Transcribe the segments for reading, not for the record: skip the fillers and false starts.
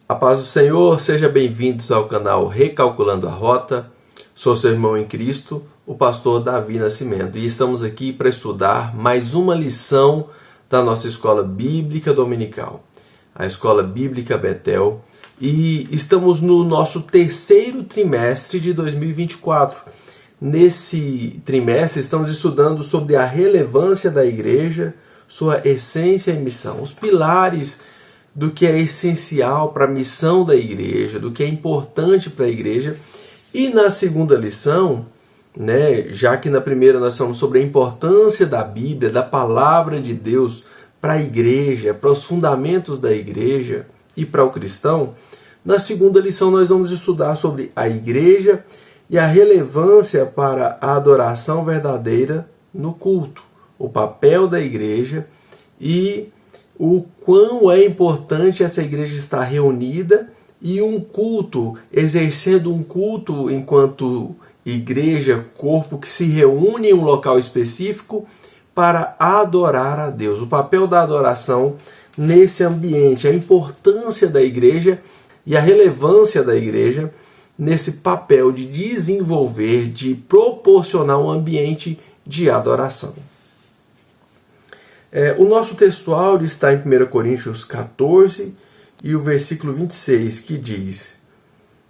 A paz do Senhor, sejam bem-vindos ao canal Recalculando a Rota. Sou seu irmão em Cristo, o pastor Davi Nascimento, e estamos aqui para estudar mais uma lição da nossa escola bíblica dominical, a Escola Bíblica Betel, e estamos no nosso terceiro trimestre de 2024. Nesse trimestre estamos estudando sobre a relevância da igreja, sua essência e missão, os pilares do que é essencial para a missão da igreja, do que é importante para a igreja. E na segunda lição, já que na primeira nós falamos sobre a importância da Bíblia, da palavra de Deus para a igreja, para os fundamentos da igreja e para o cristão, na segunda lição nós vamos estudar sobre a igreja e a relevância para a adoração verdadeira no culto, o papel da igreja e o quão é importante essa igreja estar reunida e um culto, exercendo um culto enquanto igreja, corpo que se reúne em um local específico para adorar a Deus. O papel da adoração nesse ambiente, a importância da igreja e a relevância da igreja nesse papel de desenvolver, de proporcionar um ambiente de adoração. O nosso textual está em 1 Coríntios 14 e o versículo 26, que diz: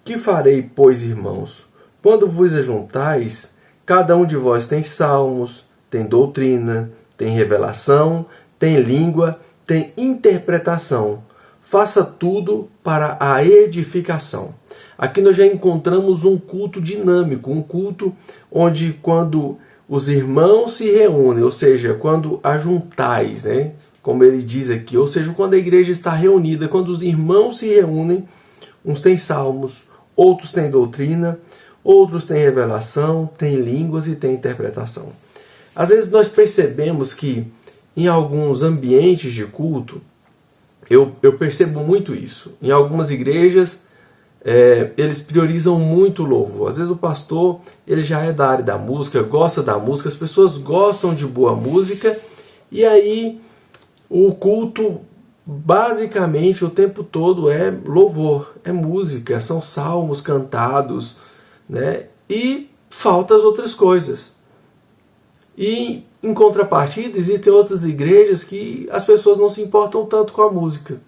Que farei, pois, irmãos, quando vos ajuntais, cada um de vós tem salmos, tem doutrina, tem revelação, tem língua, tem interpretação. Faça tudo para a edificação. Aqui nós já encontramos um culto dinâmico, um culto onde quando os irmãos se reúnem, ou seja, quando ajuntais, como ele diz aqui, ou seja, quando a igreja está reunida, quando os irmãos se reúnem, uns têm salmos, outros têm doutrina, outros têm revelação, têm línguas e têm interpretação. Às vezes nós percebemos que em alguns ambientes de culto, eu percebo muito isso. Em algumas igrejas, eles priorizam muito o louvor. Às vezes o pastor ele já é da área da música, gosta da música, as pessoas gostam de boa música, e aí o culto basicamente o tempo todo é louvor, é música, são salmos cantados, e faltam as outras coisas. E em contrapartida existem outras igrejas que as pessoas não se importam tanto com a música.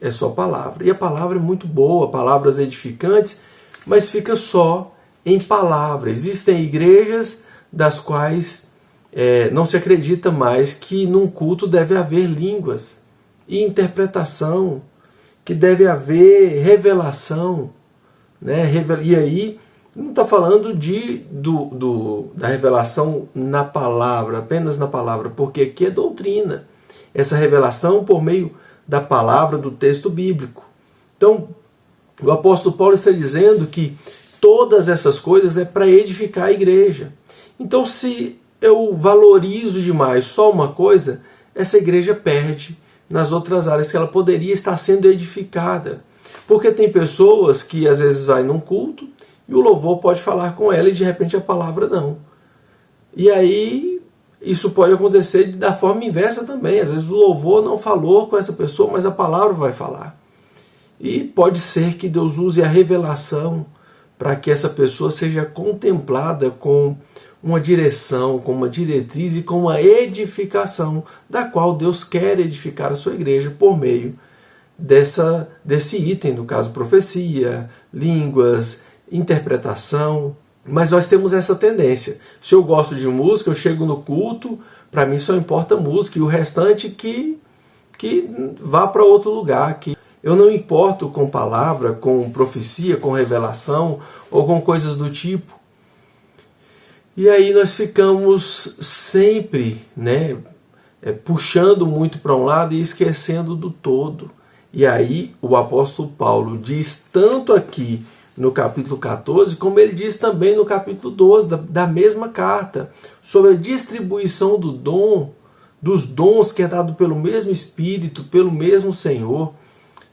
É só palavra. E a palavra é muito boa, palavras edificantes, mas fica só em palavra. Existem igrejas das quais não se acredita mais que num culto deve haver línguas e interpretação, que deve haver revelação. E aí, não está falando da revelação na palavra, apenas na palavra, porque aqui é doutrina. Essa revelação por meio da palavra, do texto bíblico. Então, o apóstolo Paulo está dizendo que todas essas coisas é para edificar a igreja. Então, se eu valorizo demais só uma coisa, essa igreja perde nas outras áreas que ela poderia estar sendo edificada. Porque tem pessoas que às vezes vai num culto e o louvor pode falar com ela e de repente a palavra não. E aí isso pode acontecer da forma inversa também. Às vezes o louvor não falou com essa pessoa, mas a palavra vai falar. E pode ser que Deus use a revelação para que essa pessoa seja contemplada com uma direção, com uma diretriz e com uma edificação, da qual Deus quer edificar a sua igreja por meio desse item, no caso profecia, línguas, interpretação. Mas nós temos essa tendência. Se eu gosto de música, eu chego no culto, para mim só importa música, e o restante que vá para outro lugar. Que eu não importo com palavra, com profecia, com revelação ou com coisas do tipo. E aí nós ficamos sempre puxando muito para um lado e esquecendo do todo. E aí o apóstolo Paulo diz tanto aqui no capítulo 14, como ele diz também no capítulo 12 da mesma carta, sobre a distribuição dos dons que é dado pelo mesmo Espírito, pelo mesmo Senhor.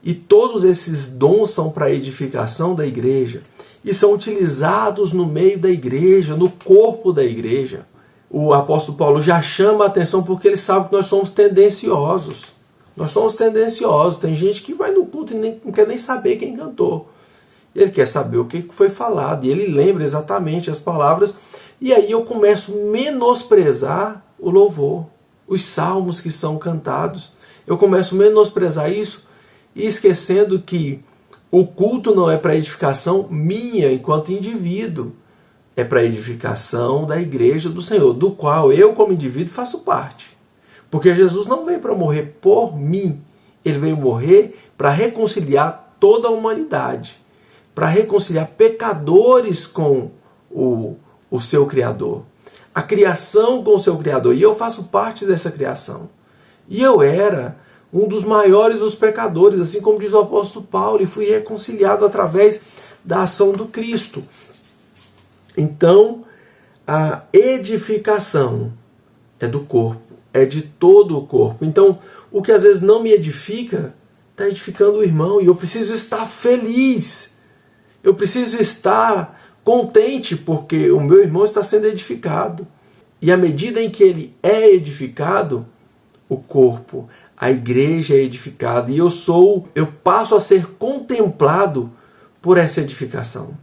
E todos esses dons são para a edificação da igreja e são utilizados no meio da igreja, no corpo da igreja. O apóstolo Paulo já chama a atenção porque ele sabe que nós somos tendenciosos. Nós somos tendenciosos. Tem gente que vai no culto e não quer nem saber quem cantou. Ele quer saber o que foi falado. E ele lembra exatamente as palavras. E aí eu começo a menosprezar o louvor. Os salmos que são cantados. Eu começo a menosprezar isso e esquecendo que o culto não é para edificação minha enquanto indivíduo. É para edificação da igreja do Senhor, do qual eu, como indivíduo, faço parte. Porque Jesus não veio para morrer por mim. Ele veio morrer para reconciliar toda a humanidade. Para reconciliar pecadores com o seu Criador. A criação com o seu Criador. E eu faço parte dessa criação. E eu era um dos maiores dos pecadores, assim como diz o apóstolo Paulo, e fui reconciliado através da ação do Cristo. Então, a edificação é do corpo, é de todo o corpo. Então, o que às vezes não me edifica, está edificando o irmão, e eu preciso estar feliz. Eu preciso estar contente, porque o meu irmão está sendo edificado. E à medida em que ele é edificado, o corpo, a igreja é edificada, e eu passo a ser contemplado por essa edificação.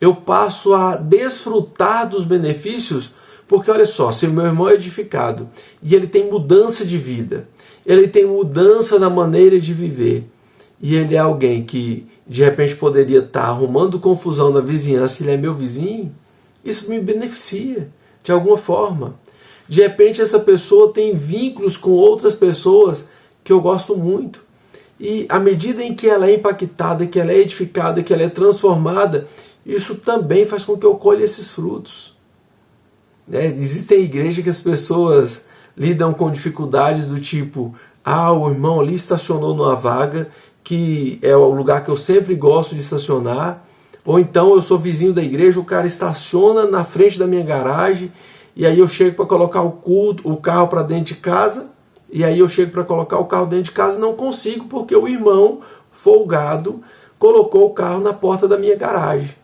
Eu passo a desfrutar dos benefícios, porque olha só, se o meu irmão é edificado e ele tem mudança de vida, ele tem mudança na maneira de viver, e ele é alguém que de repente poderia estar arrumando confusão na vizinhança, ele é meu vizinho, isso me beneficia de alguma forma. De repente essa pessoa tem vínculos com outras pessoas que eu gosto muito. E à medida em que ela é impactada, que ela é edificada, que ela é transformada, isso também faz com que eu colhe esses frutos. Existem igrejas que as pessoas lidam com dificuldades do tipo, o irmão ali estacionou numa vaga, que é o lugar que eu sempre gosto de estacionar, ou então eu sou vizinho da igreja, o cara estaciona na frente da minha garagem, e aí eu chego para colocar o carro para dentro de casa, e aí eu chego para colocar o carro dentro de casa e não consigo, porque o irmão folgado colocou o carro na porta da minha garagem.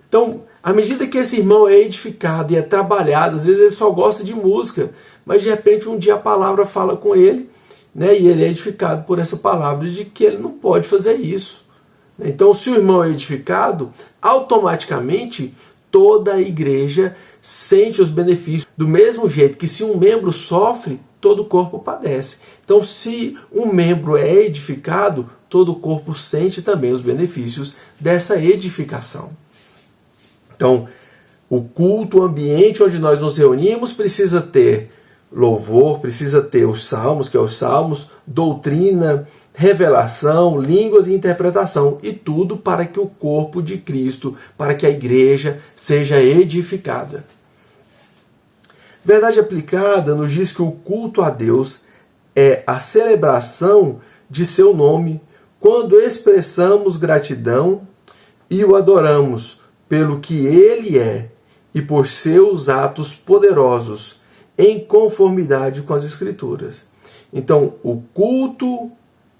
Então, à medida que esse irmão é edificado e é trabalhado, às vezes ele só gosta de música, mas de repente um dia a palavra fala com ele, e ele é edificado por essa palavra de que ele não pode fazer isso. Então, se o irmão é edificado, automaticamente toda a igreja sente os benefícios. Do mesmo jeito que se um membro sofre, todo o corpo padece. Então, se um membro é edificado, todo o corpo sente também os benefícios dessa edificação. Então, o culto, o ambiente onde nós nos reunimos precisa ter louvor, precisa ter os salmos, que é os salmos, doutrina, revelação, línguas e interpretação, e tudo para que o corpo de Cristo, para que a igreja seja edificada. Verdade aplicada nos diz que o culto a Deus é a celebração de seu nome quando expressamos gratidão e o adoramos pelo que ele é e por seus atos poderosos em conformidade com as Escrituras. Então, o culto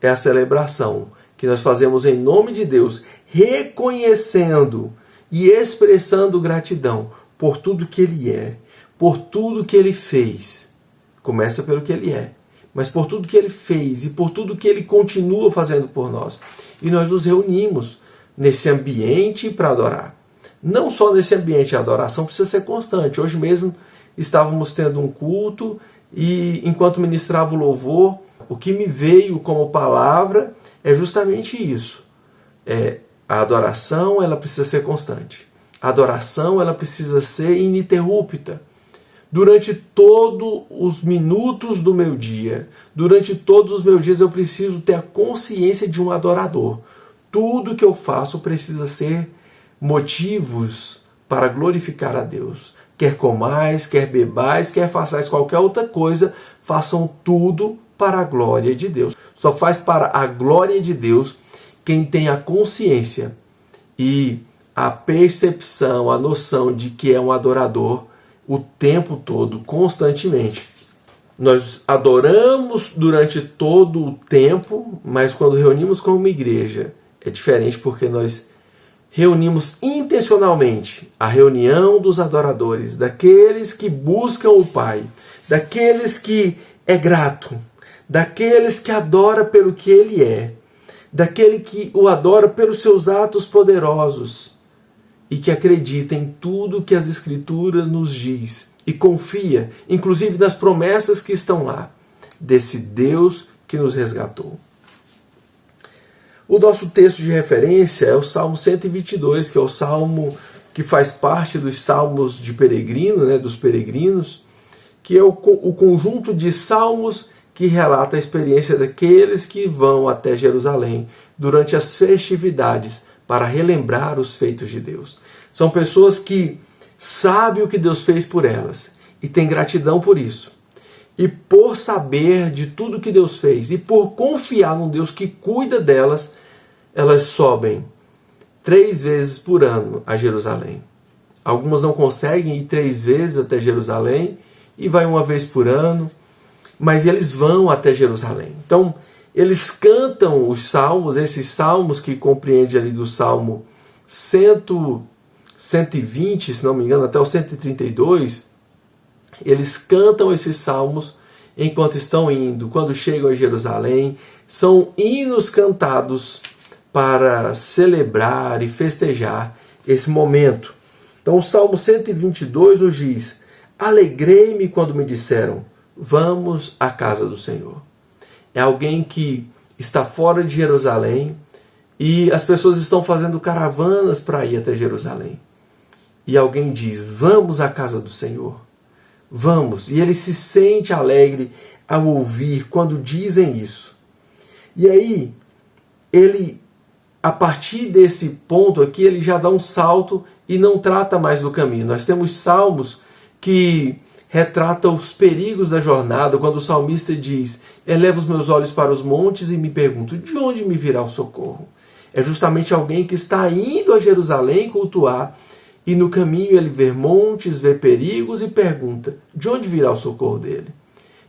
é a celebração que nós fazemos em nome de Deus, reconhecendo e expressando gratidão por tudo que ele é, por tudo que ele fez. Começa pelo que ele é, mas por tudo que ele fez e por tudo que ele continua fazendo por nós. E nós nos reunimos nesse ambiente para adorar. Não só nesse ambiente, a adoração precisa ser constante. Hoje mesmo estávamos tendo um culto e enquanto ministrava o louvor, o que me veio como palavra é justamente isso. A adoração ela precisa ser constante. A adoração ela precisa ser ininterrupta. Durante todos os minutos do meu dia, durante todos os meus dias, eu preciso ter a consciência de um adorador. Tudo que eu faço precisa ser motivos para glorificar a Deus. Quer comais, quer bebais, quer façais qualquer outra coisa, façam tudo para a glória de Deus. Só faz para a glória de Deus quem tem a consciência e a percepção, a noção de que é um adorador o tempo todo, constantemente. Nós adoramos durante todo o tempo, mas quando reunimos como uma igreja, é diferente porque nós reunimos intencionalmente a reunião dos adoradores, daqueles que buscam o Pai, daqueles que é grato, daqueles que adora pelo que ele é, daquele que o adora pelos seus atos poderosos e que acredita em tudo que as Escrituras nos diz e confia, inclusive nas promessas que estão lá, desse Deus que nos resgatou. O nosso texto de referência é o Salmo 122, que é o salmo que faz parte dos salmos de peregrino, né, dos peregrinos, que é o conjunto de salmos que relata a experiência daqueles que vão até Jerusalém durante as festividades para relembrar os feitos de Deus. São pessoas que sabem o que Deus fez por elas e têm gratidão por isso. E por saber de tudo que Deus fez e por confiar num Deus que cuida delas, elas sobem 3 vezes por ano a Jerusalém. Algumas não conseguem ir 3 vezes até Jerusalém e vai 1 vez por ano, mas eles vão até Jerusalém. Então, eles cantam os salmos, esses salmos que compreende ali do Salmo 120, se não me engano, até o 132, eles cantam esses salmos enquanto estão indo, quando chegam a Jerusalém, são hinos cantados para celebrar e festejar esse momento. Então o Salmo 122 nos diz: alegrei-me quando me disseram, vamos à casa do Senhor. É alguém que está fora de Jerusalém e as pessoas estão fazendo caravanas para ir até Jerusalém. E alguém diz, vamos à casa do Senhor. Vamos. E ele se sente alegre ao ouvir quando dizem isso. E aí, ele, a partir desse ponto aqui, ele já dá um salto e não trata mais do caminho. Nós temos salmos que retratam os perigos da jornada, quando o salmista diz, eleva os meus olhos para os montes e me pergunto, de onde me virá o socorro? É justamente alguém que está indo a Jerusalém cultuar, e no caminho ele vê montes, vê perigos e pergunta, de onde virá o socorro dele?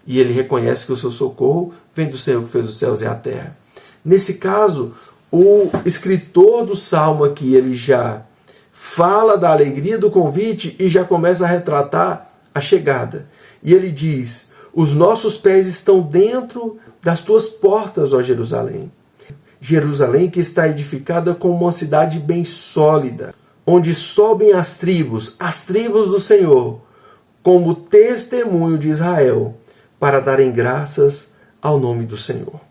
E ele reconhece que o seu socorro vem do Senhor que fez os céus e a terra. Nesse caso, o escritor do Salmo aqui, ele já fala da alegria do convite e já começa a retratar a chegada. E ele diz, os nossos pés estão dentro das tuas portas, ó Jerusalém. Jerusalém que está edificada como uma cidade bem sólida, onde sobem as tribos do Senhor, como testemunho de Israel, para darem graças ao nome do Senhor.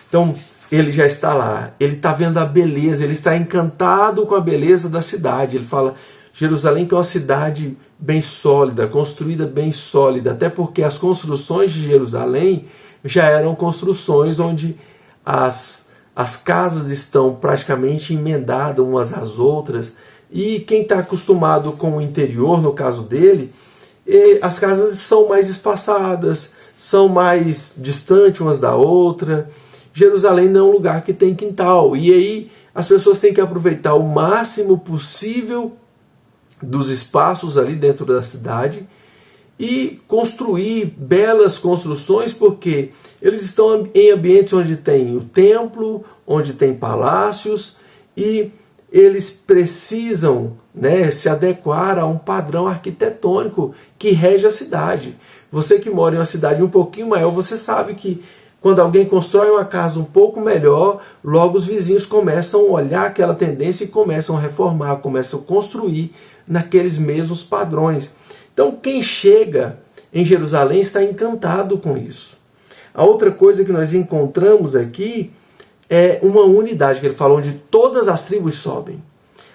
Então, ele já está lá, ele está vendo a beleza, ele está encantado com a beleza da cidade. Ele fala, Jerusalém que é uma cidade bem sólida, construída bem sólida, até porque as construções de Jerusalém já eram construções onde as casas estão praticamente emendadas umas às outras, e quem está acostumado com o interior, no caso dele, as casas são mais espaçadas, são mais distantes umas da outra. Jerusalém não é um lugar que tem quintal, e aí as pessoas têm que aproveitar o máximo possível dos espaços ali dentro da cidade e construir belas construções, porque eles estão em ambientes onde tem o templo, onde tem palácios, e eles precisam, se adequar a um padrão arquitetônico que rege a cidade. Você que mora em uma cidade um pouquinho maior, você sabe que quando alguém constrói uma casa um pouco melhor, logo os vizinhos começam a olhar aquela tendência e começam a reformar, começam a construir naqueles mesmos padrões. Então quem chega em Jerusalém está encantado com isso. A outra coisa que nós encontramos aqui é uma unidade, que ele falou, onde todas as tribos sobem.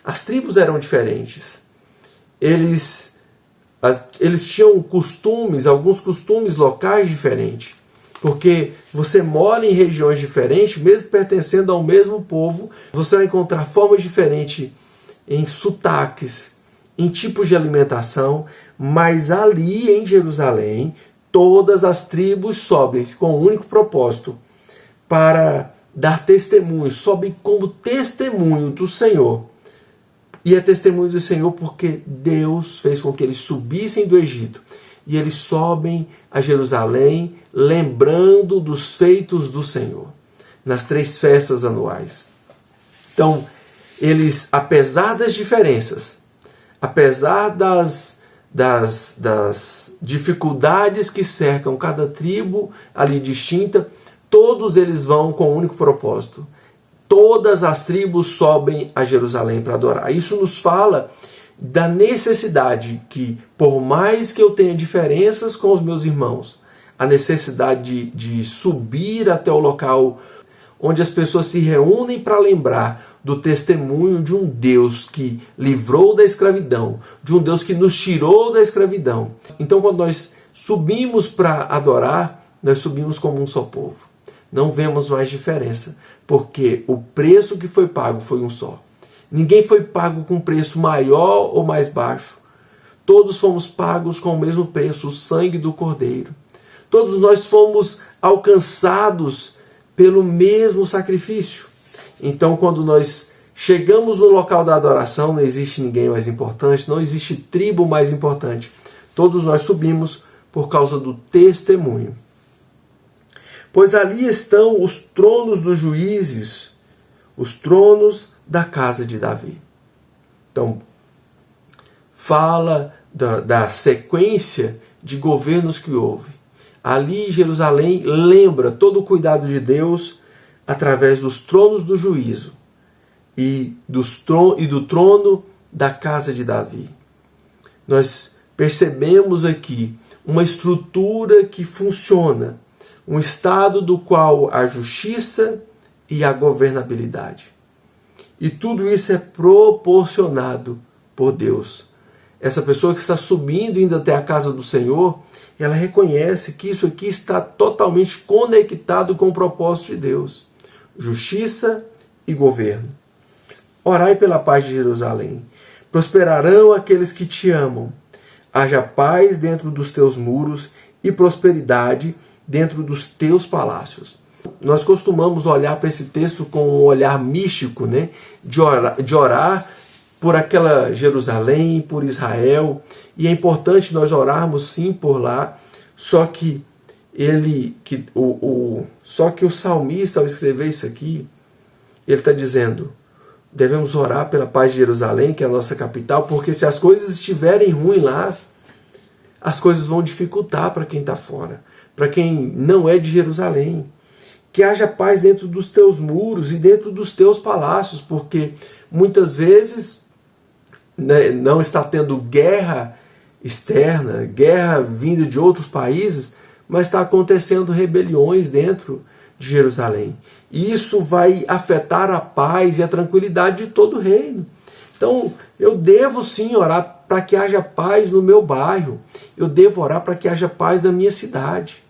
As tribos eram diferentes. Eles tinham costumes, alguns costumes locais diferentes. Porque você mora em regiões diferentes, mesmo pertencendo ao mesmo povo, você vai encontrar formas diferentes em sotaques, em tipos de alimentação, mas ali em Jerusalém, todas as tribos sobem com um único propósito, para dar testemunho, sobem como testemunho do Senhor. E é testemunho do Senhor porque Deus fez com que eles subissem do Egito. E eles sobem a Jerusalém, lembrando dos feitos do Senhor, nas 3 festas anuais. Então, eles, apesar das diferenças, apesar das dificuldades que cercam cada tribo ali distinta, todos eles vão com um único propósito. Todas as tribos sobem a Jerusalém para adorar. Isso nos fala da necessidade que, por mais que eu tenha diferenças com os meus irmãos, a necessidade de subir até o local onde as pessoas se reúnem para lembrar do testemunho de um Deus que livrou da escravidão, de um Deus que nos tirou da escravidão. Então, quando nós subimos para adorar, nós subimos como um só povo. Não vemos mais diferença, porque o preço que foi pago foi um só. Ninguém foi pago com preço maior ou mais baixo. Todos fomos pagos com o mesmo preço, o sangue do Cordeiro. Todos nós fomos alcançados pelo mesmo sacrifício. Então, quando nós chegamos no local da adoração, não existe ninguém mais importante, não existe tribo mais importante. Todos nós subimos por causa do testemunho. Pois ali estão os tronos dos juízes, os tronos da casa de Davi. Então, fala da sequência de governos que houve. Ali, Jerusalém lembra todo o cuidado de Deus através dos tronos do juízo e do trono da casa de Davi. Nós percebemos aqui uma estrutura que funciona, um estado do qual a justiça e a governabilidade. E tudo isso é proporcionado por Deus. Essa pessoa que está subindo indo até a casa do Senhor, ela reconhece que isso aqui está totalmente conectado com o propósito de Deus. Justiça e governo. Orai pela paz de Jerusalém. Prosperarão aqueles que te amam. Haja paz dentro dos teus muros e prosperidade dentro dos teus palácios. Nós costumamos olhar para esse texto com um olhar místico, né? De orar por aquela Jerusalém, por Israel. E é importante nós orarmos sim por lá, só que o salmista, ao escrever isso aqui, ele está dizendo: devemos orar pela paz de Jerusalém, que é a nossa capital, porque se as coisas estiverem ruins lá, as coisas vão dificultar para quem está fora, para quem não é de Jerusalém. Que haja paz dentro dos teus muros e dentro dos teus palácios, porque muitas vezes, né, não está tendo guerra externa, guerra vinda de outros países, mas está acontecendo rebeliões dentro de Jerusalém. E isso vai afetar a paz e a tranquilidade de todo o reino. Então, eu devo sim orar para que haja paz no meu bairro. Eu devo orar para que haja paz na minha cidade.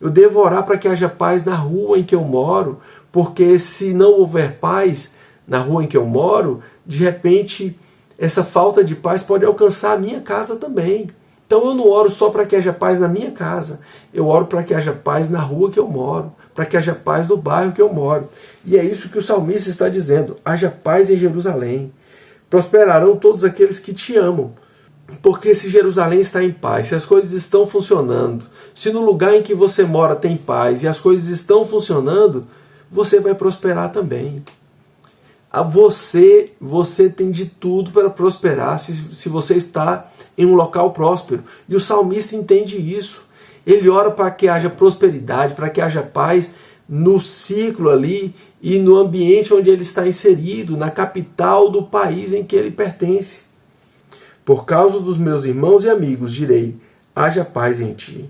Eu devo orar para que haja paz na rua em que eu moro, porque se não houver paz na rua em que eu moro, de repente essa falta de paz pode alcançar a minha casa também. Então eu não oro só para que haja paz na minha casa, eu oro para que haja paz na rua que eu moro, para que haja paz no bairro que eu moro. E é isso que o salmista está dizendo: haja paz em Jerusalém. Prosperarão todos aqueles que te amam. Porque se Jerusalém está em paz, se as coisas estão funcionando, se no lugar em que você mora tem paz e as coisas estão funcionando, você vai prosperar também. Você tem de tudo para prosperar se você está em um local próspero. E o salmista entende isso. Ele ora para que haja prosperidade, para que haja paz no ciclo ali e no ambiente onde ele está inserido, na capital do país em que ele pertence. Por causa dos meus irmãos e amigos, direi: haja paz em ti.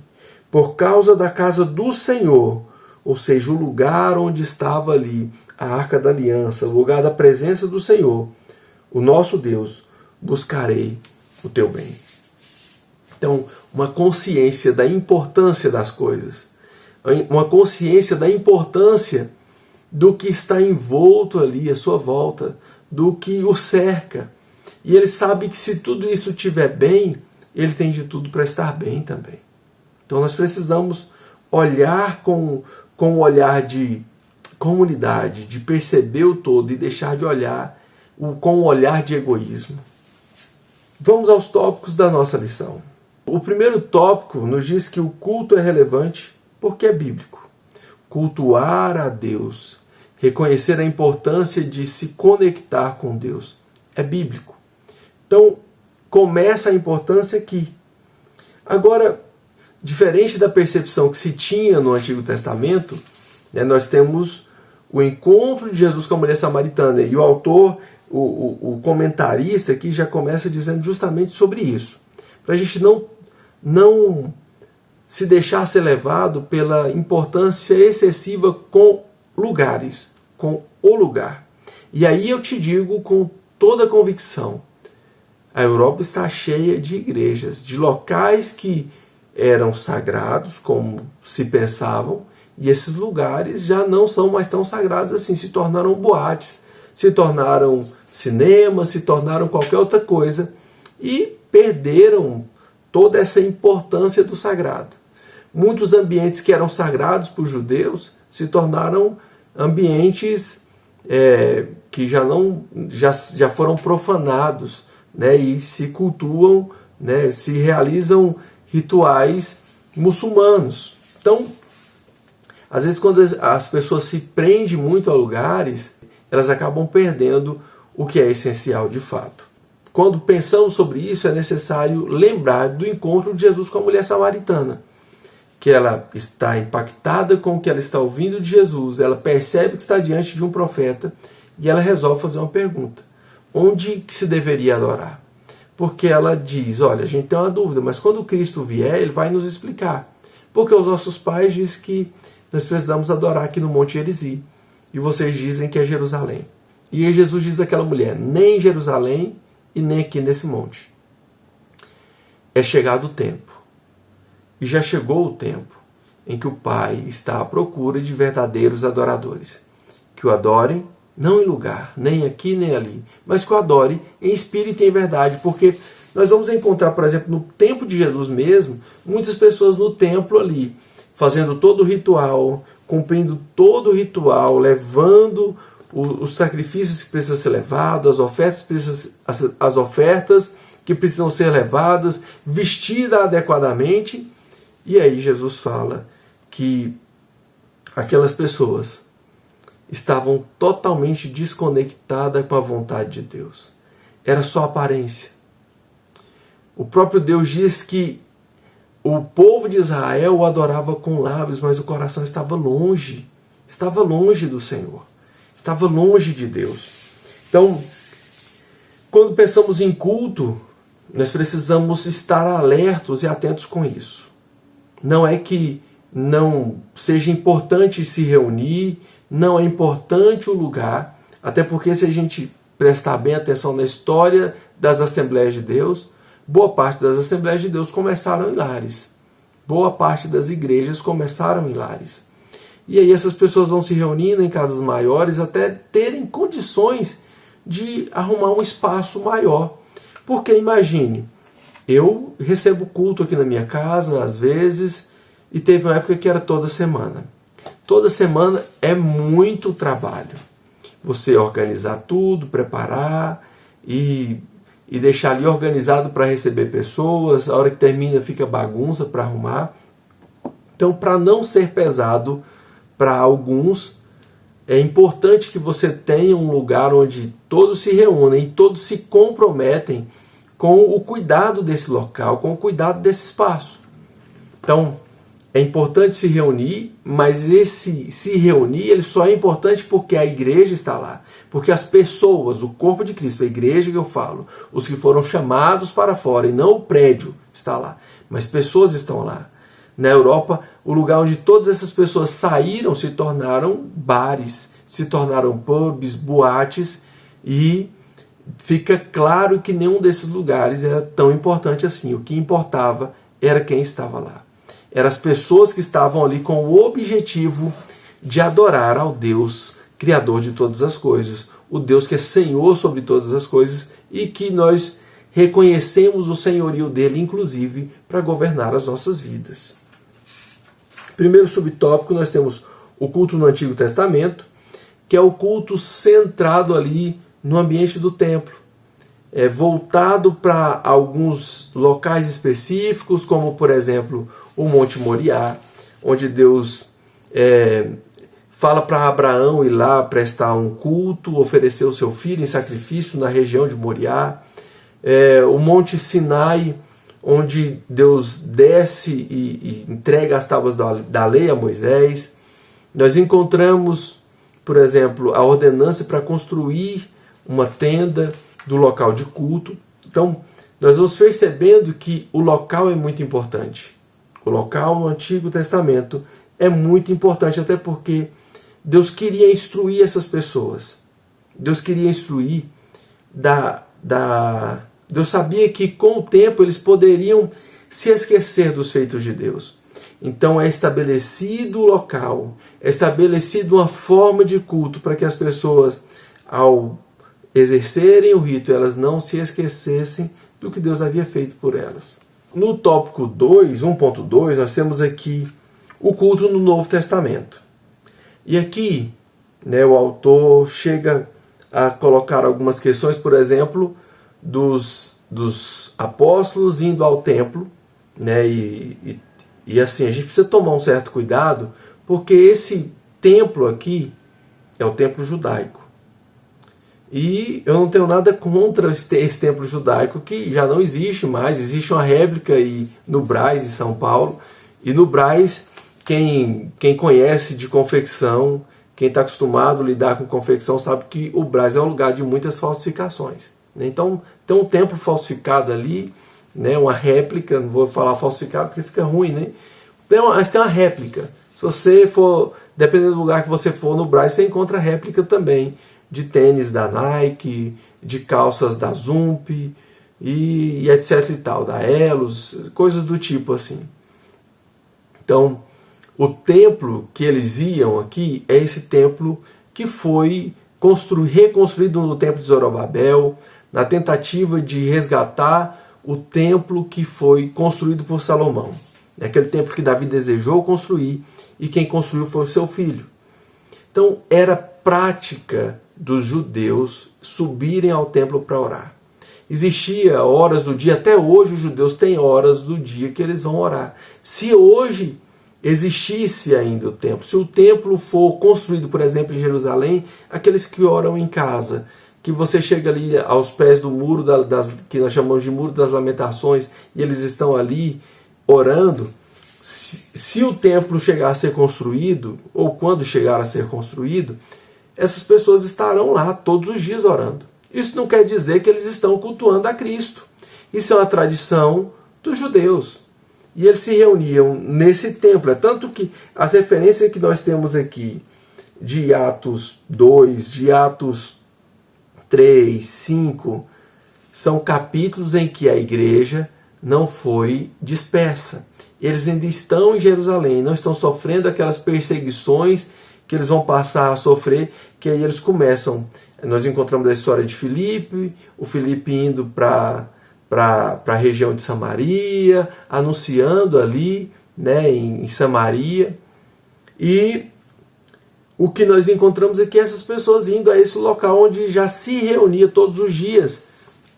Por causa da casa do Senhor, ou seja, o lugar onde estava ali a Arca da Aliança, o lugar da presença do Senhor, o nosso Deus, buscarei o teu bem. Então, uma consciência da importância das coisas, uma consciência da importância do que está envolto ali à sua volta, do que o cerca. E ele sabe que se tudo isso estiver bem, ele tem de tudo para estar bem também. Então nós precisamos olhar com um olhar de comunidade, de perceber o todo e deixar de olhar com um olhar de egoísmo. Vamos aos tópicos da nossa lição. O primeiro tópico nos diz que o culto é relevante porque é bíblico. Cultuar a Deus, reconhecer a importância de se conectar com Deus, é bíblico. Então, começa a importância aqui. Agora, diferente da percepção que se tinha no Antigo Testamento, né, nós temos o encontro de Jesus com a mulher samaritana. E o autor, o comentarista aqui já começa dizendo justamente sobre isso. Para a gente não se deixar ser levado pela importância excessiva com lugares, com o lugar. E aí eu te digo com toda a convicção, a Europa está cheia de igrejas, de locais que eram sagrados, como se pensavam, e esses lugares já não são mais tão sagrados assim, se tornaram boates, se tornaram cinemas, se tornaram qualquer outra coisa, e perderam toda essa importância do sagrado. Muitos ambientes que eram sagrados para os judeus se tornaram ambientes que já foram profanados, né, e se cultuam, né, se realizam rituais muçulmanos. Então, às vezes, quando as pessoas se prendem muito a lugares, elas acabam perdendo o que é essencial de fato. Quando pensamos sobre isso, é necessário lembrar do encontro de Jesus com a mulher samaritana, que ela está impactada com o que ela está ouvindo de Jesus, ela percebe que está diante de um profeta e ela resolve fazer uma pergunta: onde que se deveria adorar? Porque ela diz, olha, a gente tem uma dúvida, mas quando Cristo vier, ele vai nos explicar. Porque os nossos pais dizem que nós precisamos adorar aqui no Monte Gerizim, e vocês dizem que é Jerusalém. E aí Jesus diz àquela mulher, nem em Jerusalém e nem aqui nesse monte. É chegado o tempo. E já chegou o tempo em que o Pai está à procura de verdadeiros adoradores, que o adorem não em lugar, nem aqui nem ali, mas que o adorem em espírito e em verdade, porque nós vamos encontrar, por exemplo, no tempo de Jesus mesmo, muitas pessoas no templo ali, fazendo todo o ritual, cumprindo todo o ritual, levando os sacrifícios que precisam ser levados, as ofertas que precisam ser levadas, vestida adequadamente. E aí Jesus fala que aquelas pessoas estavam totalmente desconectadas com a vontade de Deus. Era só aparência. O próprio Deus diz que o povo de Israel o adorava com lábios, mas o coração estava longe do Senhor, estava longe de Deus. Então, quando pensamos em culto, nós precisamos estar alertos e atentos com isso. Não é que não seja importante se reunir, não é importante o lugar, até porque se a gente prestar bem atenção na história das Assembleias de Deus, boa parte das Assembleias de Deus começaram em lares. Boa parte das igrejas começaram em lares. E aí essas pessoas vão se reunindo em casas maiores até terem condições de arrumar um espaço maior. Porque imagine, eu recebo culto aqui na minha casa, às vezes, e teve uma época que era toda semana. Toda semana é muito trabalho. Você organizar tudo, preparar e deixar ali organizado para receber pessoas. A hora que termina fica bagunça para arrumar. Então, para não ser pesado para alguns, é importante que você tenha um lugar onde todos se reúnem e todos se comprometem com o cuidado desse local, com o cuidado desse espaço. Então, é importante se reunir, mas esse se reunir ele só é importante porque a igreja está lá. Porque as pessoas, o corpo de Cristo, a igreja que eu falo, os que foram chamados para fora e não o prédio está lá, mas pessoas estão lá. Na Europa, o lugar onde todas essas pessoas saíram se tornaram bares, se tornaram pubs, boates, e fica claro que nenhum desses lugares era tão importante assim. O que importava era quem estava lá. Eram as pessoas que estavam ali com o objetivo de adorar ao Deus Criador de todas as coisas, o Deus que é Senhor sobre todas as coisas e que nós reconhecemos o senhorio dele, inclusive, para governar as nossas vidas. Primeiro subtópico, nós temos o culto no Antigo Testamento, que é o culto centrado ali no ambiente do templo, voltado para alguns locais específicos, como, por exemplo, o Monte Moriá, onde Deus fala para Abraão ir lá prestar um culto, oferecer o seu filho em sacrifício na região de Moriá. O Monte Sinai, onde Deus desce e entrega as tábuas da lei a Moisés. Nós encontramos, por exemplo, a ordenança para construir uma tenda do local de culto. Então, nós vamos percebendo que o local é muito importante. O local no Antigo Testamento é muito importante, até porque Deus queria instruir essas pessoas. Deus queria instruir Deus sabia que com o tempo eles poderiam se esquecer dos feitos de Deus. Então é estabelecido o local, é estabelecido uma forma de culto para que as pessoas, ao exercerem o rito, elas não se esquecessem do que Deus havia feito por elas. No tópico 2, 1.2, nós temos aqui o culto no Novo Testamento. E aqui, o autor chega a colocar algumas questões, por exemplo, dos apóstolos indo ao templo, e assim, a gente precisa tomar um certo cuidado, porque esse templo aqui é o templo judaico. E eu não tenho nada contra esse templo judaico, que já não existe mais. Existe uma réplica no Brás, em São Paulo. E no Brás, quem conhece de confecção, quem está acostumado a lidar com confecção, sabe que o Brás é um lugar de muitas falsificações. Então, tem um templo falsificado ali, uma réplica, não vou falar falsificado porque fica ruim, mas tem uma réplica. Se você for, dependendo do lugar que você for no Brás, você encontra réplica também de tênis da Nike, de calças da Zump e etc e tal, da Elos, coisas do tipo assim. Então, o templo que eles iam aqui é esse templo que foi reconstruído no templo de Zorobabel, na tentativa de resgatar o templo que foi construído por Salomão. É aquele templo que Davi desejou construir e quem construiu foi o seu filho. Então, era prática dos judeus subirem ao templo para orar. Existia horas do dia, até hoje os judeus têm horas do dia que eles vão orar. Se hoje existisse ainda o templo, se o templo for construído, por exemplo, em Jerusalém, aqueles que oram em casa, que você chega ali aos pés do muro, que nós chamamos de Muro das Lamentações, e eles estão ali orando, se o templo chegar a ser construído, ou quando chegar a ser construído, essas pessoas estarão lá todos os dias orando. Isso não quer dizer que eles estão cultuando a Cristo. Isso é uma tradição dos judeus. E eles se reuniam nesse templo. É tanto que as referências que nós temos aqui de Atos 2, de Atos 3, 5, são capítulos em que a igreja não foi dispersa. Eles ainda estão em Jerusalém, não estão sofrendo aquelas perseguições que eles vão passar a sofrer, que aí eles começam. Nós encontramos a história de Filipe, o Filipe indo para a região de Samaria, anunciando ali, em Samaria. E o que nós encontramos é que essas pessoas indo a esse local onde já se reunia todos os dias,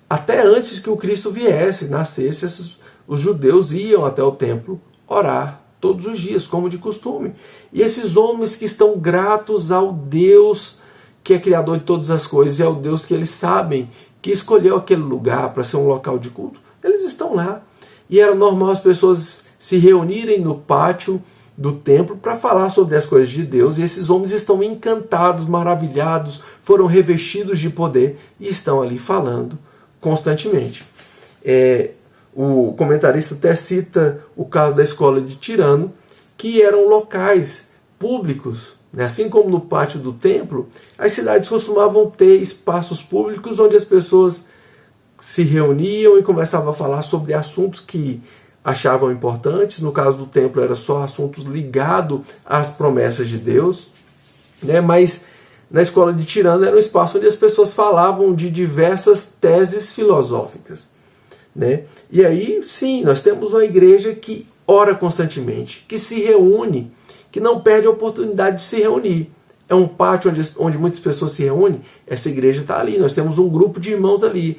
até antes que o Cristo viesse, nascesse, os judeus iam até o templo orar todos os dias, como de costume. E esses homens que estão gratos ao Deus que é criador de todas as coisas e ao Deus que eles sabem que escolheu aquele lugar para ser um local de culto, eles estão lá. E era normal as pessoas se reunirem no pátio do templo para falar sobre as coisas de Deus, e esses homens estão encantados, maravilhados, foram revestidos de poder e estão ali falando constantemente. O comentarista até cita o caso da escola de Tirano, que eram locais públicos, assim como no pátio do templo, as cidades costumavam ter espaços públicos onde as pessoas se reuniam e começavam a falar sobre assuntos que achavam importantes. No caso do templo, era só assuntos ligados às promessas de Deus, mas na escola de Tirano era um espaço onde as pessoas falavam de diversas teses filosóficas. E aí, sim, nós temos uma igreja que ora constantemente, que se reúne, que não perde a oportunidade de se reunir. É um pátio onde muitas pessoas se reúnem, essa igreja está ali, nós temos um grupo de irmãos ali.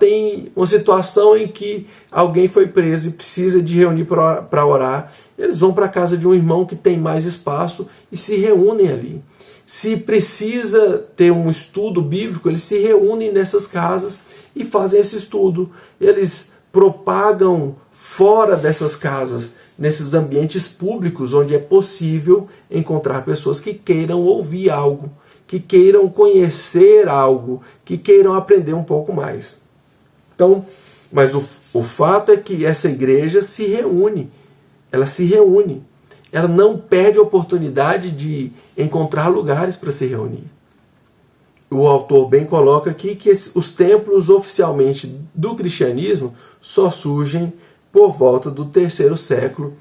Tem uma situação em que alguém foi preso e precisa de reunir para orar, eles vão para a casa de um irmão que tem mais espaço e se reúnem ali. Se precisa ter um estudo bíblico, eles se reúnem nessas casas e fazem esse estudo. Eles propagam fora dessas casas, nesses ambientes públicos onde é possível encontrar pessoas que queiram ouvir algo, que queiram conhecer algo, que queiram aprender um pouco mais. Então, mas o fato é que essa igreja se reúne, ela não perde a oportunidade de encontrar lugares para se reunir. O autor bem coloca aqui que os templos oficialmente do cristianismo só surgem por volta do 3º século,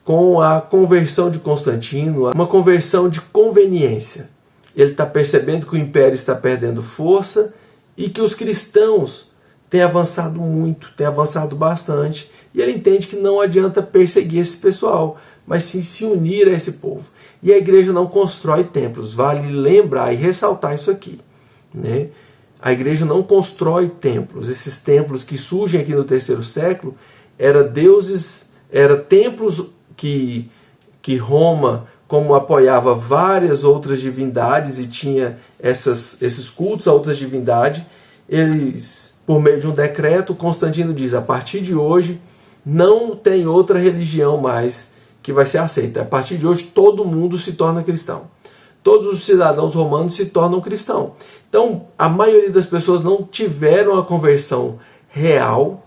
com a conversão de Constantino, uma conversão de conveniência. Ele está percebendo que o império está perdendo força e que os cristãos têm avançado muito, têm avançado bastante, e ele entende que não adianta perseguir esse pessoal, mas sim se unir a esse povo. E a igreja não constrói templos, vale lembrar e ressaltar isso aqui, né? A igreja não constrói templos. Esses templos que surgem aqui no 3º século eram templos que Roma, como apoiava várias outras divindades e tinha esses cultos a outras divindades, eles, por meio de um decreto, Constantino diz: a partir de hoje não tem outra religião mais que vai ser aceita. A partir de hoje todo mundo se torna cristão. Todos os cidadãos romanos se tornam cristãos. Então, a maioria das pessoas não tiveram a conversão real,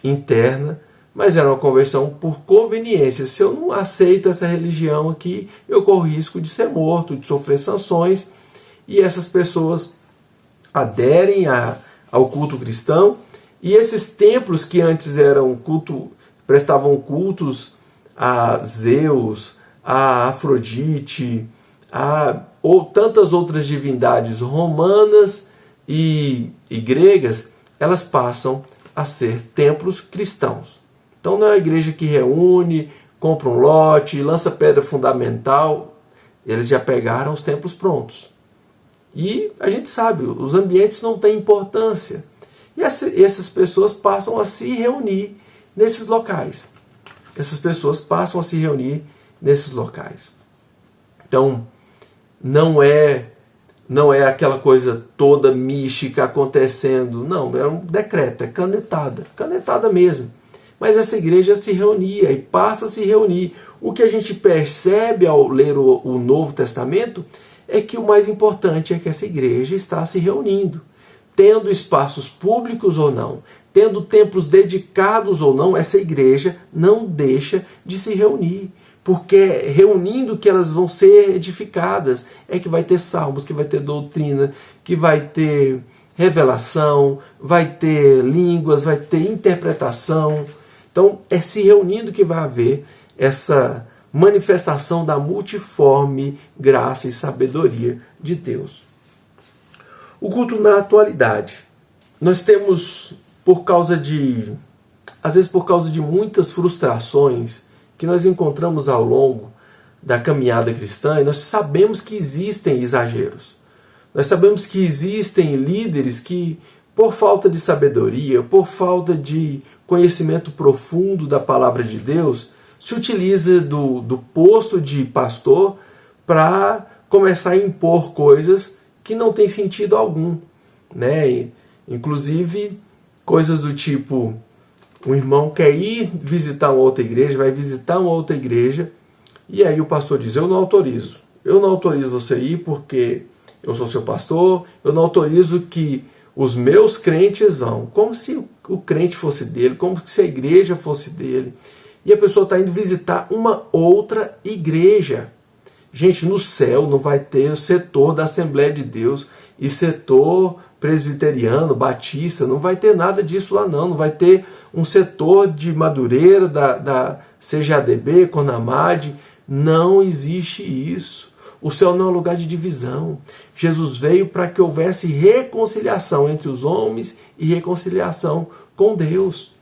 interna, mas era uma conversão por conveniência. Se eu não aceito essa religião aqui, eu corro risco de ser morto, de sofrer sanções. E essas pessoas aderem ao culto cristão. E esses templos que antes prestavam cultos a Zeus, a Afrodite, ou tantas outras divindades romanas e gregas, elas passam a ser templos cristãos. Então não é uma igreja que reúne, compra um lote, lança pedra fundamental. Eles já pegaram os templos prontos. E a gente sabe, os ambientes não têm importância. E essas pessoas passam a se reunir nesses locais. Então, não é aquela coisa toda mística acontecendo. Não, é um decreto, é canetada mesmo. Mas essa igreja se reunia e passa a se reunir. O que a gente percebe ao ler o Novo Testamento é que o mais importante é que essa igreja está se reunindo. Tendo espaços públicos ou não, tendo templos dedicados ou não, essa igreja não deixa de se reunir. Porque é reunindo que elas vão ser edificadas. É que vai ter salmos, que vai ter doutrina, que vai ter revelação, vai ter línguas, vai ter interpretação. Então, é se reunindo que vai haver essa manifestação da multiforme graça e sabedoria de Deus. O culto na atualidade. Nós temos, às vezes por causa de muitas frustrações que nós encontramos ao longo da caminhada cristã, e nós sabemos que existem exageros. Nós sabemos que existem líderes que, por falta de sabedoria, por falta de conhecimento profundo da palavra de Deus, se utiliza do posto de pastor para começar a impor coisas que não tem sentido algum, né? Inclusive coisas do tipo: um irmão quer ir visitar uma outra igreja, vai visitar uma outra igreja, e aí o pastor diz: eu não autorizo você ir porque eu sou seu pastor, eu não autorizo que os meus crentes vão. Como se o crente fosse dele, como se a igreja fosse dele. E a pessoa está indo visitar uma outra igreja. Gente, no céu não vai ter o setor da Assembleia de Deus e setor presbiteriano, batista, não vai ter nada disso lá não. Não vai ter um setor de Madureira, da CGADB, Conamad. Não existe isso. O céu não é um lugar de divisão. Jesus veio para que houvesse reconciliação entre os homens e reconciliação com Deus.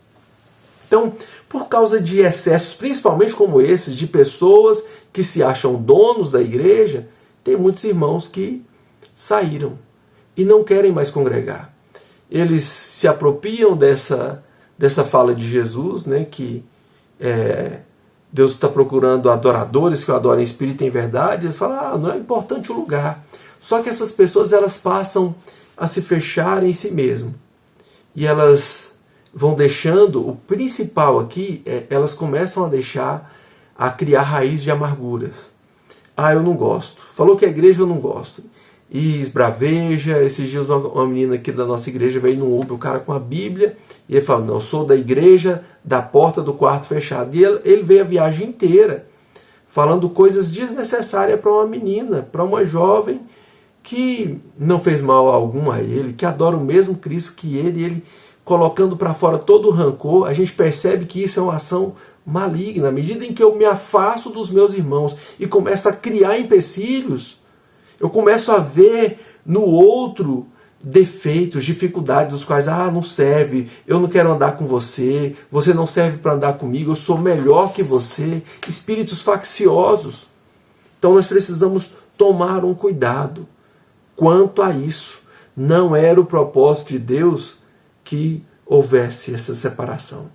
Então, por causa de excessos, principalmente como esses, de pessoas que se acham donos da igreja, tem muitos irmãos que saíram e não querem mais congregar. Eles se apropriam dessa fala de Jesus, né, que Deus está procurando adoradores que o adorem em espírito e em verdade. Eles falam: não é importante o lugar. Só que essas pessoas, elas passam a se fechar em si mesmo. E elas vão deixando, o principal aqui, elas começam a criar raiz de amarguras. Ah, eu não gosto. Falou que é igreja, eu não gosto. E esbraveja. Esses dias uma menina aqui da nossa igreja veio no Uber, o cara com a Bíblia, e ele falou, não, eu sou da igreja da porta do quarto fechado. E ele veio a viagem inteira falando coisas desnecessárias para uma menina, para uma jovem que não fez mal algum a ele, que adora o mesmo Cristo que ele colocando para fora todo o rancor. A gente percebe que isso é uma ação maligna. À medida em que eu me afasto dos meus irmãos e começo a criar empecilhos, eu começo a ver no outro defeitos, dificuldades, os quais, não serve, eu não quero andar com você, você não serve para andar comigo, eu sou melhor que você, espíritos facciosos. Então nós precisamos tomar um cuidado quanto a isso. Não era o propósito de Deus que houvesse essa separação.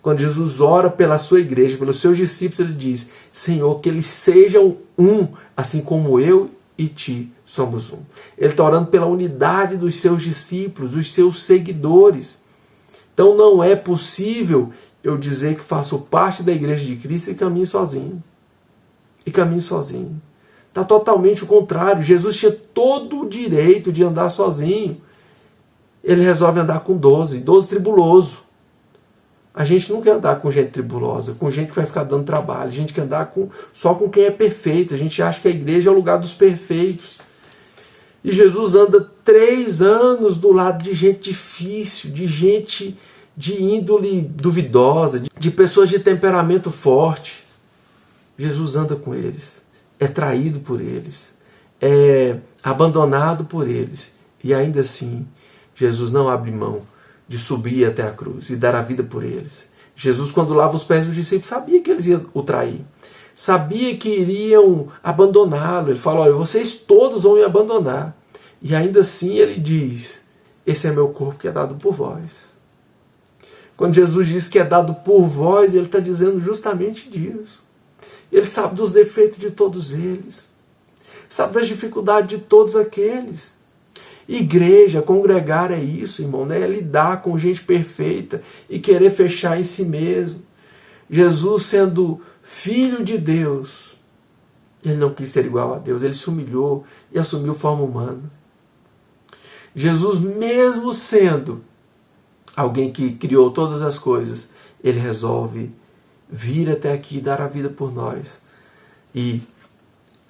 Quando Jesus ora pela sua igreja, pelos seus discípulos, ele diz, Senhor, que eles sejam um, assim como eu e ti somos um. Ele está orando pela unidade dos seus discípulos, dos seus seguidores. Então não é possível eu dizer que faço parte da igreja de Cristo e caminho sozinho. Está totalmente o contrário. Jesus tinha todo o direito de andar sozinho. Ele resolve andar com 12 tribuloso. A gente não quer andar com gente tribulosa, com gente que vai ficar dando trabalho. A gente quer andar só com quem é perfeito. A gente acha que a igreja é o lugar dos perfeitos. E Jesus anda 3 anos do lado de gente difícil, de gente de índole duvidosa, de pessoas de temperamento forte. Jesus anda com eles, é traído por eles, é abandonado por eles. E ainda assim, Jesus não abre mão de subir até a cruz e dar a vida por eles. Jesus, quando lava os pés dos discípulos, sabia que eles iam o trair. Sabia que iriam abandoná-lo. Ele fala, olha, vocês todos vão me abandonar. E ainda assim ele diz, esse é meu corpo que é dado por vós. Quando Jesus diz que é dado por vós, ele está dizendo justamente disso. Ele sabe dos defeitos de todos eles. Sabe das dificuldades de todos aqueles. Igreja, congregar é isso, irmão, né? É lidar com gente perfeita e querer fechar em si mesmo. Jesus, sendo filho de Deus, ele não quis ser igual a Deus, ele se humilhou e assumiu forma humana. Jesus, mesmo sendo alguém que criou todas as coisas, ele resolve vir até aqui e dar a vida por nós. E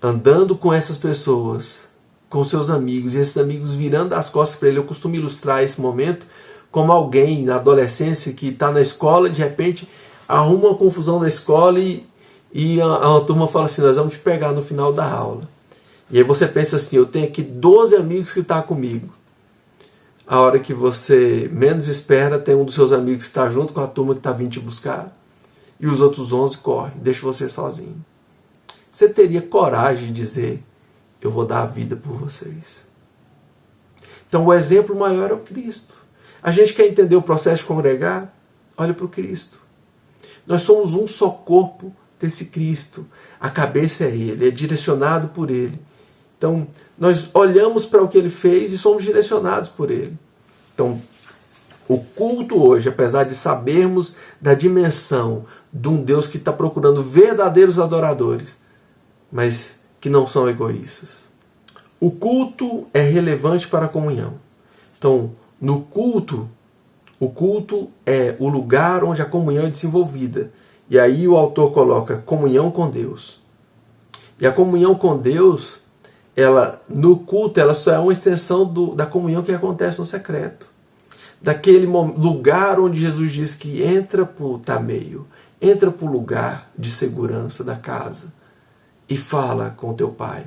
andando com essas pessoas, com seus amigos, e esses amigos virando as costas para ele, eu costumo ilustrar esse momento como alguém na adolescência que está na escola, de repente arruma uma confusão na escola e a turma fala assim, nós vamos te pegar no final da aula. E aí você pensa assim, eu tenho aqui 12 amigos que estão comigo. A hora que você menos espera, tem um dos seus amigos que está junto com a turma que está vindo te buscar. E os outros 11 correm, deixam você sozinho. Você teria coragem de dizer, eu vou dar a vida por vocês. Então o exemplo maior é o Cristo. A gente quer entender o processo de congregar? Olha para o Cristo. Nós somos um só corpo desse Cristo. A cabeça é Ele, é direcionado por Ele. Então, nós olhamos para o que Ele fez e somos direcionados por Ele. Então, o culto hoje, apesar de sabermos da dimensão de um Deus que está procurando verdadeiros adoradores, mas que não são egoístas. O culto é relevante para a comunhão. Então, no culto, o culto é o lugar onde a comunhão é desenvolvida. E aí o autor coloca comunhão com Deus. E a comunhão com Deus, no culto, ela só é uma extensão da comunhão que acontece no secreto. Daquele lugar onde Jesus diz que entra para o tameio, entra para o lugar de segurança da casa e fala com o teu pai.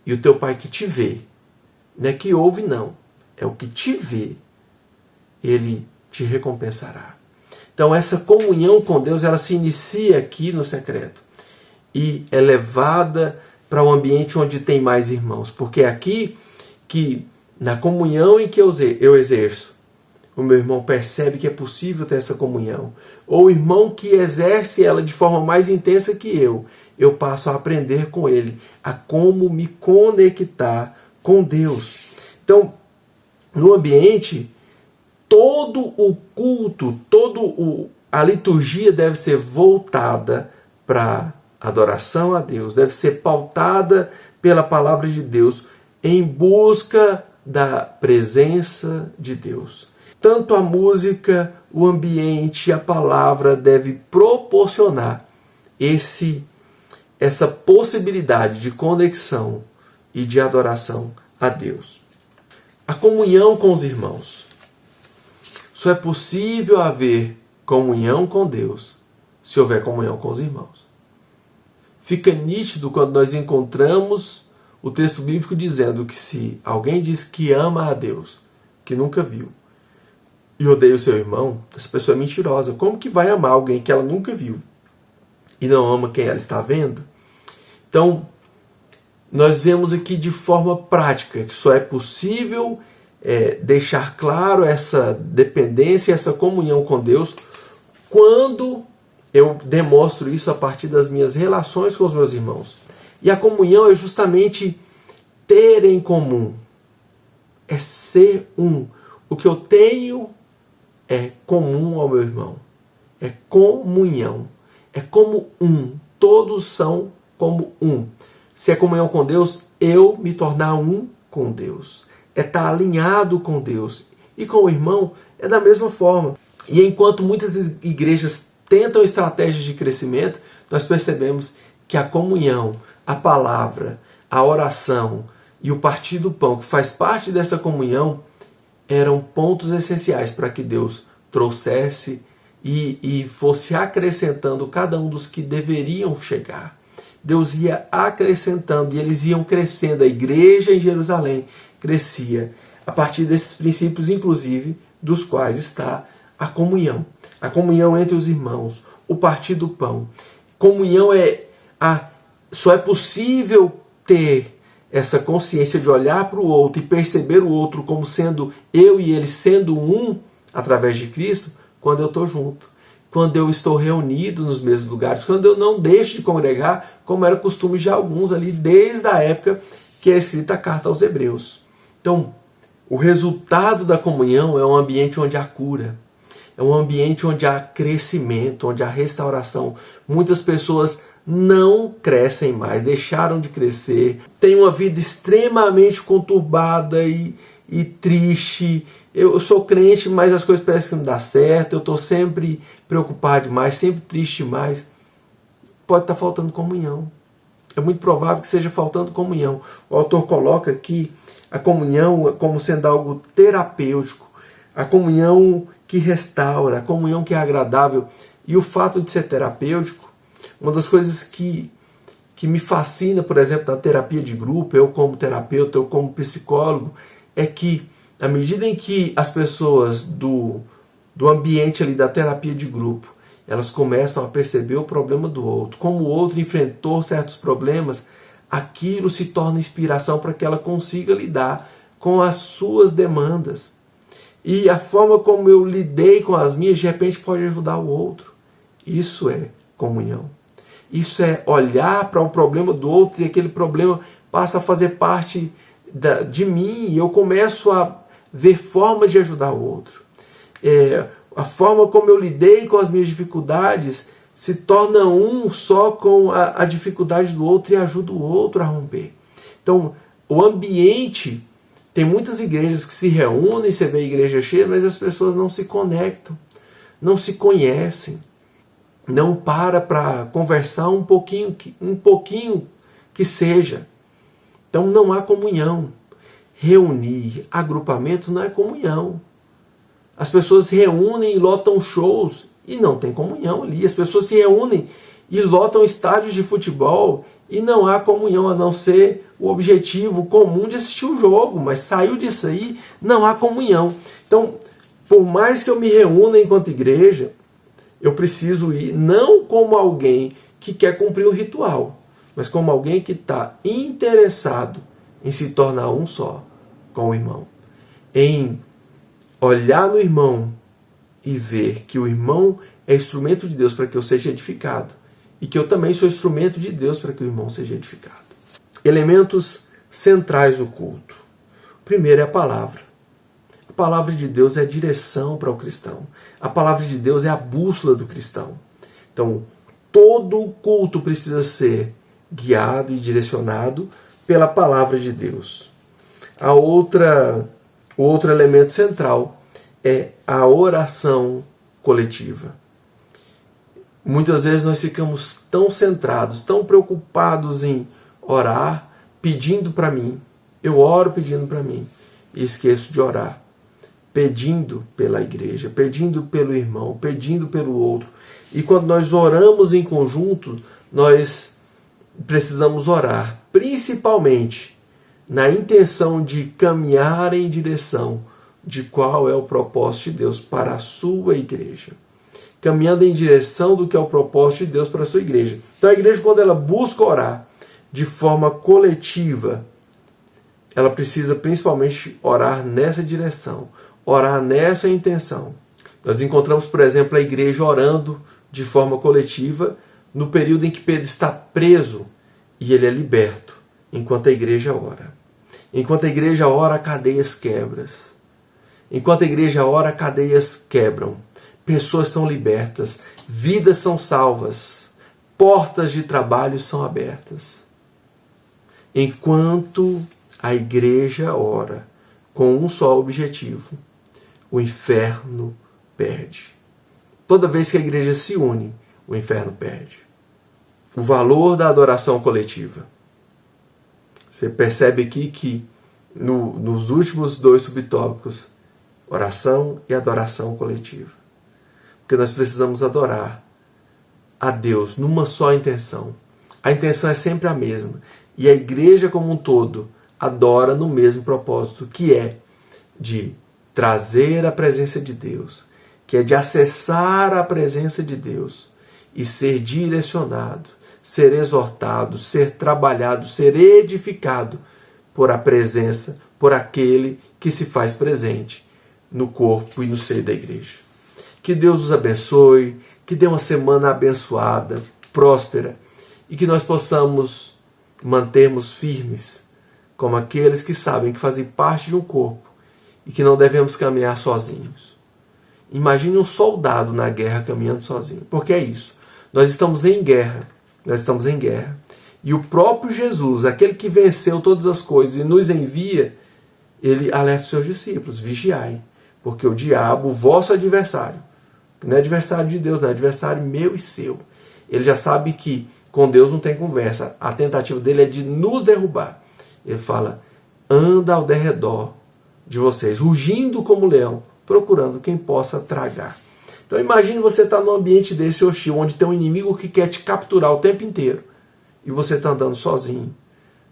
E o teu pai que te vê, não é que ouve não, é o que te vê, ele te recompensará. Então essa comunhão com Deus, ela se inicia aqui no secreto e é levada para um ambiente onde tem mais irmãos, porque é aqui que, na comunhão em que eu exerço, o meu irmão percebe que é possível ter essa comunhão, ou o irmão que exerce ela de forma mais intensa que eu passo a aprender com ele, a como me conectar com Deus. Então, no ambiente, todo o culto, a liturgia deve ser voltada para adoração a Deus, deve ser pautada pela palavra de Deus, em busca da presença de Deus. Tanto a música, o ambiente, a palavra deve proporcionar essa possibilidade de conexão e de adoração a Deus. A comunhão com os irmãos. Só é possível haver comunhão com Deus se houver comunhão com os irmãos. Fica nítido quando nós encontramos o texto bíblico dizendo que se alguém diz que ama a Deus, que nunca viu, e odeia o seu irmão, essa pessoa é mentirosa. Como que vai amar alguém que ela nunca viu e não ama quem ela está vendo? Então, nós vemos aqui de forma prática que só é possível deixar claro essa dependência, essa comunhão com Deus, quando eu demonstro isso a partir das minhas relações com os meus irmãos. E a comunhão é justamente ter em comum, é ser um. O que eu tenho é comum ao meu irmão, é comunhão, é como um, todos são como um. Se é comunhão com Deus, eu me tornar um com Deus, é estar alinhado com Deus. E com o irmão é da mesma forma. E enquanto muitas igrejas tentam estratégias de crescimento, nós percebemos que a comunhão, a palavra, a oração e o partir do pão, que faz parte dessa comunhão, eram pontos essenciais para que Deus trouxesse e fosse acrescentando cada um dos que deveriam chegar. Deus ia acrescentando e eles iam crescendo. A igreja em Jerusalém crescia a partir desses princípios, inclusive, dos quais está a comunhão. A comunhão entre os irmãos, o partir do pão. Comunhão só é possível ter essa consciência de olhar para o outro e perceber o outro como sendo eu e ele sendo um através de Cristo, quando eu estou junto, quando eu estou reunido nos mesmos lugares, quando eu não deixo de congregar, como era costume de alguns ali desde a época que é escrita a carta aos Hebreus. Então, o resultado da comunhão é um ambiente onde há cura, é um ambiente onde há crescimento, onde há restauração. Muitas pessoas não crescem mais, deixaram de crescer, têm uma vida extremamente conturbada e triste. Eu sou crente, mas as coisas parecem que não dão certo, eu estou sempre preocupado demais, sempre triste demais. Pode estar faltando comunhão. É muito provável que seja faltando comunhão. O autor coloca aqui a comunhão como sendo algo terapêutico, a comunhão que restaura, a comunhão que é agradável. E o fato de ser terapêutico, uma das coisas que me fascina, por exemplo, na terapia de grupo, eu como terapeuta, eu como psicólogo, é que à medida em que as pessoas do ambiente ali da terapia de grupo, elas começam a perceber o problema do outro, como o outro enfrentou certos problemas, aquilo se torna inspiração para que ela consiga lidar com as suas demandas. E a forma como eu lidei com as minhas, de repente pode ajudar o outro. Isso é comunhão. Isso é olhar para o problema do outro e aquele problema passa a fazer parte de mim e eu começo a ver formas de ajudar o outro. A forma como eu lidei com as minhas dificuldades se torna um só com a dificuldade do outro e ajuda o outro a romper. Então, o ambiente, tem muitas igrejas que se reúnem, você vê a igreja cheia, mas as pessoas não se conectam, não se conhecem, não para conversar um pouquinho que seja. Então não há comunhão. Reunir, agrupamento não é comunhão. As pessoas se reúnem e lotam shows e não tem comunhão ali. As pessoas se reúnem e lotam estádios de futebol e não há comunhão, a não ser o objetivo comum de assistir o jogo, mas saiu disso aí, não há comunhão. Então, por mais que eu me reúna enquanto igreja, eu preciso ir não como alguém que quer cumprir um ritual, mas como alguém que está interessado em se tornar um só com o irmão. Em olhar no irmão e ver que o irmão é instrumento de Deus para que eu seja edificado e que eu também sou instrumento de Deus para que o irmão seja edificado. Elementos centrais do culto. O primeiro é a palavra. A A palavra de Deus é a direção para o cristão. A palavra de Deus é a bússola do cristão. Então, todo culto precisa ser guiado e direcionado pela palavra de Deus. O outro elemento central é a oração coletiva. Muitas vezes nós ficamos tão centrados, tão preocupados em orar, pedindo para mim. Eu oro pedindo para mim e esqueço de orar. Pedindo pela igreja, pedindo pelo irmão, pedindo pelo outro. E quando nós oramos em conjunto, nós precisamos orar, principalmente na intenção de caminhar em direção de qual é o propósito de Deus para a sua igreja. Caminhando em direção do que é o propósito de Deus para a sua igreja. Então a igreja, quando ela busca orar de forma coletiva, ela precisa principalmente orar nessa direção, orar nessa intenção. Nós encontramos, por exemplo, a igreja orando de forma coletiva no período em que Pedro está preso e ele é liberto, enquanto a igreja ora. Enquanto a igreja ora, cadeias quebram. Enquanto a igreja ora, cadeias quebram. Pessoas são libertas, vidas são salvas, portas de trabalho são abertas. Enquanto a igreja ora com um só objetivo, o inferno perde. Toda vez que a igreja se une, o inferno perde. O valor da adoração coletiva. Você percebe aqui que nos últimos 2 subtópicos, oração e adoração coletiva. Porque nós precisamos adorar a Deus numa só intenção. A intenção é sempre a mesma. E a igreja como um todo adora no mesmo propósito, que é de trazer a presença de Deus, que é de acessar a presença de Deus e ser direcionado, ser exortado, ser trabalhado, ser edificado por a presença, por aquele que se faz presente no corpo e no seio da igreja. Que Deus os abençoe, que dê uma semana abençoada, próspera, e que nós possamos mantermos firmes como aqueles que sabem que fazem parte de um corpo e que não devemos caminhar sozinhos. Imagine um soldado na guerra caminhando sozinho, porque é isso. Nós estamos em guerra, e o próprio Jesus, aquele que venceu todas as coisas e nos envia, ele alerta os seus discípulos: vigiai, porque o diabo, o vosso adversário, não é adversário de Deus, não é adversário meu e seu. Ele já sabe que com Deus não tem conversa. A tentativa dele é de nos derrubar. Ele fala: anda ao derredor de vocês, rugindo como leão, procurando quem possa tragar. Então imagine você estar num ambiente desse hostil, onde tem um inimigo que quer te capturar o tempo inteiro, e você está andando sozinho.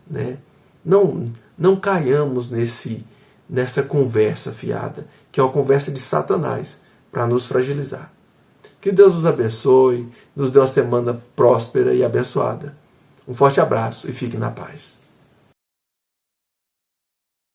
Né? Não caiamos nessa conversa fiada, que é uma conversa de Satanás, para nos fragilizar. Que Deus nos abençoe, nos dê uma semana próspera e abençoada. Um forte abraço e fique na paz.